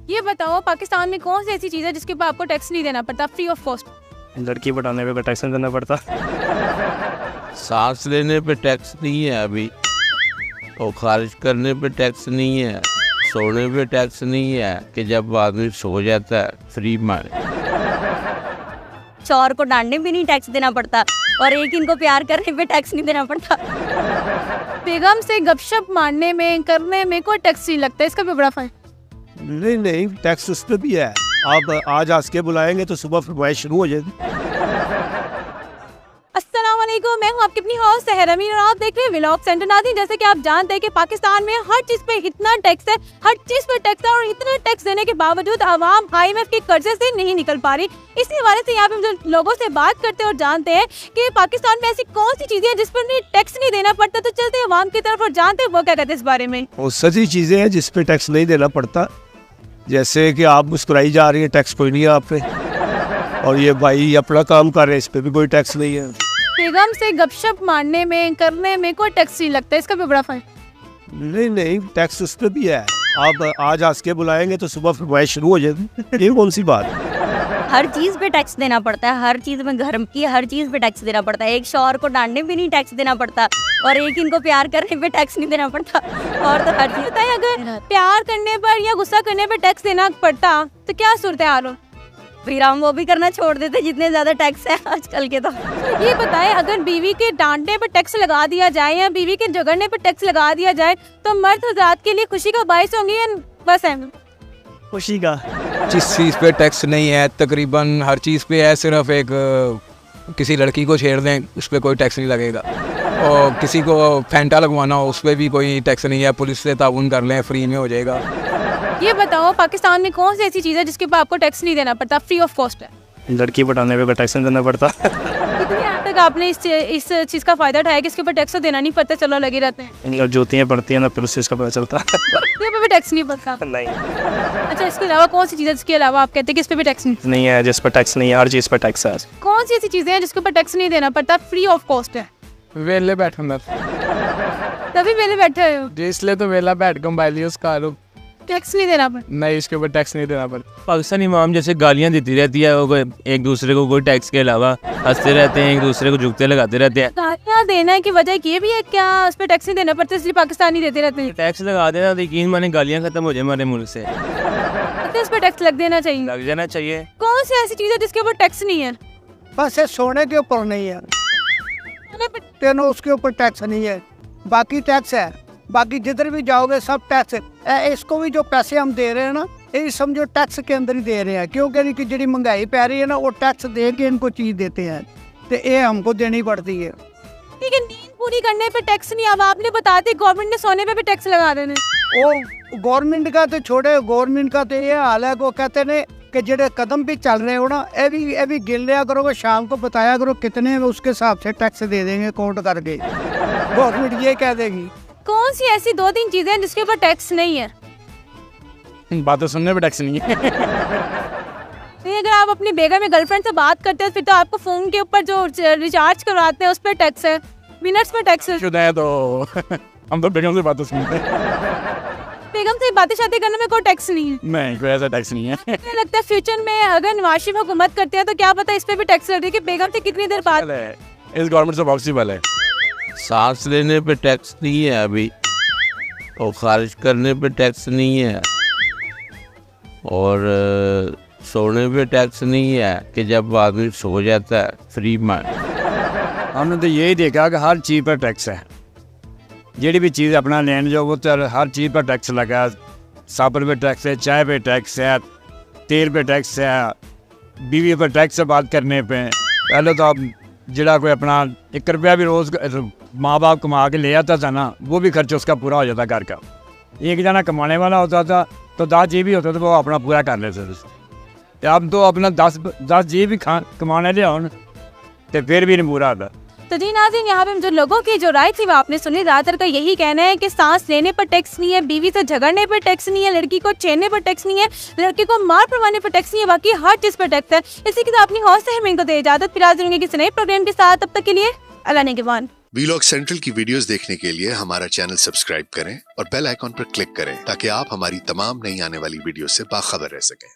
ये बताओ पाकिस्तान में कौन सी ऐसी चीज़ है जिसके ऊपर आपको टैक्स नहीं देना पड़ता, फ्री ऑफ कॉस्ट? लड़की पटाने पे टैक्स नहीं देना पड़ता। सांस लेने पे टैक्स नहीं है अभी, और खारिज करने पे टैक्स नहीं है, सोने पे टैक्स नहीं है कि जब आदमी सो जाता है फ्री मार। चोर को डांटने पे नहीं टैक्स देना पड़ता और एक इनको प्यार करने पे टैक्स नहीं देना पड़ता। बेगम से गपशप मारने में करने में कोई टैक्स नहीं लगता, इसका भी बड़ा फायदा। नहीं टैक्स उस पर भी है। आप आज हंस के बुलाएंगे तो सुबह फरमाइश शुरू हो जाएगी। अस्सलाम वालेकुम, मैं हूँ आपकी अपनी हॉस्ट सहर अमीन और आप देख रहे हैं व्लॉग सेंटर नाज़रीन। जैसे कि आप जानते हैं कि पाकिस्तान में हर चीज़ पे इतना टैक्स है, हर चीज़ पे टैक्स है और इतना टैक्स देने के बावजूद आवाम IMF के कर्जे से नहीं निकल पा रही। इसी हवाले से यहाँ पे हम लोगों से बात करते हैं और जानते हैं कि पाकिस्तान में ऐसी कौन सी चीज़ें हैं जिस पर टैक्स नहीं देना पड़ता। तो चलते हैं आवाम की तरफ और जानते हैं वो क्या कहते हैं इस बारे में। वो सभी चीज़ें हैं जिस पे टैक्स नहीं देना पड़ता, जैसे कि आप मुस्कुराई जा रही है, टैक्स कोई नहीं है आप पे, और ये भाई अपना काम कर रहे हैं, इस पे भी कोई टैक्स नहीं है। बेगम से गपशप मारने में करने में कोई टैक्स नहीं लगता, इसका भी बड़ा फायदा। नहीं टैक्स उस पर भी है। आप आज हंस के बुलाएंगे तो सुबह फरमाइश शुरू हो जाएगी। ये कौन सी बात है? हर चीज़ पे टैक्स देना पड़ता है, हर चीज़ में घर की हर चीज़ पे टैक्स देना पड़ता है। एक शौहर को डांटने पे नहीं टैक्स देना पड़ता और एक इनको प्यार करने पे टैक्स नहीं देना पड़ता। और तो हर चीज़ है, अगर प्यार करने पर या गुस्सा करने पर टैक्स देना पड़ता तो क्या सूरत हाल हो? फिर हम वो भी करना छोड़ देते जितने ज़्यादा टैक्स है आजकल के। तो ये बताएं, अगर बीवी के डांटने पर टैक्स लगा दिया जाए या बीवी के झगड़ने पर टैक्स लगा दिया जाए तो मर्द हज़रात के लिए खुशी का बायस होंगे या बस है? खुशी का। जिस चीज़ पे टैक्स नहीं है तकरीबन हर चीज़ पे है, सिर्फ एक किसी लड़की को छेड़ दें उस पर कोई टैक्स नहीं लगेगा, और किसी को फैंटा लगवाना हो उस पर भी कोई टैक्स नहीं है, पुलिस से ताउन कर लें फ्री में हो जाएगा। ये बताओ पाकिस्तान में कौन सी ऐसी चीज़ है जिसके ऊपर आपको टैक्स नहीं देना पड़ता, फ्री ऑफ कॉस्ट है? लड़की पटाने पे टैक्स नहीं देना पड़ता। कितनी हद तक आपने इस चीज़ का फ़ायदा उठाया कि इसके ऊपर टैक्स तो देना नहीं पड़ता, चलो लगे रहते हैं? जूतियाँ पड़ती हैं ना, फिर उस चीज़ का पता चलता। इसके ऊपर भी टैक्स नहीं पड़ता? नहीं अच्छा, इसके अलावा कौन सी चीज़ है जिसके अलावा आप कहते हैं कि इस पर भी टैक्स नहीं है, जिस पर टैक्स नहीं है, हर चीज़ पर टैक्स है। कौन सी ऐसी चीज़ें हैं जिसके ऊपर टैक्स नहीं देना पड़ता, फ्री ऑफ कॉस्ट है? वेले बैठना तभी वेले बैठे हो, इसलिए तो वेला बैठ कर मोबाइल यूज़ करो, टैक्स नहीं देना पड़ता। नहीं इसके ऊपर टैक्स नहीं देना पड़ता। पाकिस्तानी इमाम जैसे गालियाँ देती रहती है वो एक दूसरे को, कोई टैक्स के अलावा हंसते रहते हैं, एक दूसरे को झुकते लगाते रहते हैं। गालियाँ देने की वजह ये भी है क्या उस पर टैक्स नहीं देना पड़ता इसलिए पाकिस्तानी देते रहते हैं? टैक्स लगा देना तो यकीन माने गालियाँ खत्म हो जाए हमारे मुल्क से, तो इस पर टैक्स लग देना चाहिए। लग जाना चाहिए। कौन सी ऐसी चीज़ है जिसके ऊपर टैक्स नहीं है? बस ये सोने के ऊपर नहीं है, तेनों उसके ऊपर टैक्स नहीं है, बाकी टैक्स है। बाकी जिधर भी जाओगे सब टैक्स है। इसको भी जो पैसे हम दे रहे हैं ना, ये समझो टैक्स के अंदर ही दे रहे हैं, क्योंकि इनकी जी महंगाई पै रही है ना, वो टैक्स दे के इनको चीज़ देते हैं, तो ये हमको देनी पड़ती है। ठीक है, नींद पूरी करने पे टैक्स नहीं, अब आपने बता दी गवर्नमेंट ने सोने पे भी टैक्स लगा देने। वो गवर्नमेंट का तो छोड़े, गवर्नमेंट का तो ये हाल है, वो कहते हैं कि जेडे कदम पे चल रहे हो ना, ये भी गिन लिया करो, शाम को बताया करो कितने, उसके हिसाब से टैक्स दे देंगे काउंट करके, गवर्नमेंट ये कह देगी। कौन सी ऐसी 2-3 चीजें हैं जिसके ऊपर टैक्स नहीं है? बातें सुनने पे टैक्स नहीं है। नहीं, अगर आप अपनी बेगम या गर्लफ्रेंड से बात करते हैं फिर तो आपको फोन के ऊपर जो रिचार्ज करवाते हैं उस पर टैक्स है, मिनट्स में टैक्स है। शुदा है तो हम तो बेगम से बातें सुनते हैं। बेगम से बातें शादी करने में कोई टैक्स नहीं है? नहीं, कोई ऐसा टैक्स नहीं है। मुझे लगता है फ्यूचर में अगर नवाज शरीफ हुकूमत करते हैं तो क्या पता इस पे भी टैक्स लग रही है कि बेगम से कितनी देर बाद। इस गवर्नमेंट से पॉसिबल है। सांस लेने पे टैक्स नहीं है अभी, और खारिज करने पे टैक्स नहीं है, और सोने पे टैक्स नहीं है कि जब आदमी सो जाता है फ्री मार। हमने तो यही देखा कि हर चीज़ पर टैक्स है, जी भी चीज़ अपना लेने जाओ वो तो हर चीज़ पर टैक्स लगा है। साबुन पे टैक्स है, चाय पे टैक्स है, तेल पे टैक्स है, बीवी पर टैक्स है। बात करने पे पहले तो आप जरा कोई अपना 1 रुपया भी रोज़ माँ बाप कमा के ले आता था ना, वो भी खर्च उसका पूरा हो जाता घर का। एक जना कमाने वाला होता था तो 10 जी भी होता था, वो अपना पूरा कर लेते थे। अब तो अपना 10 जी भी कमाने ले आओ तो फिर भी नहीं पूरा आता। तो जी नाज़रीन, यहाँ पे जो लोगों की जो राय थी वो आपने सुनी। ज़्यादातर का यही कहना है कि सांस लेने पर टैक्स नहीं है, बीवी से झगड़ने पर टैक्स नहीं है, लड़की को छेड़ने पर टैक्स नहीं है, लड़की को मार पड़वाने पर टैक्स नहीं है, बाकी हर चीज़ पर टैक्स है। इसी के साथ अपनी हौसला को दे इजाज़त, फिर हाजिर होंगे किसी नए प्रोग्राम के साथ। तब तक के लिए अल्लाह ने के बाद। वीलॉग सेंट्रल की वीडियोस देखने के लिए हमारा चैनल सब्सक्राइब करें और बेल आइकॉन पर क्लिक करें ताकि आप हमारी तमाम नई आने वाली वीडियो से बाखबर रह सकें।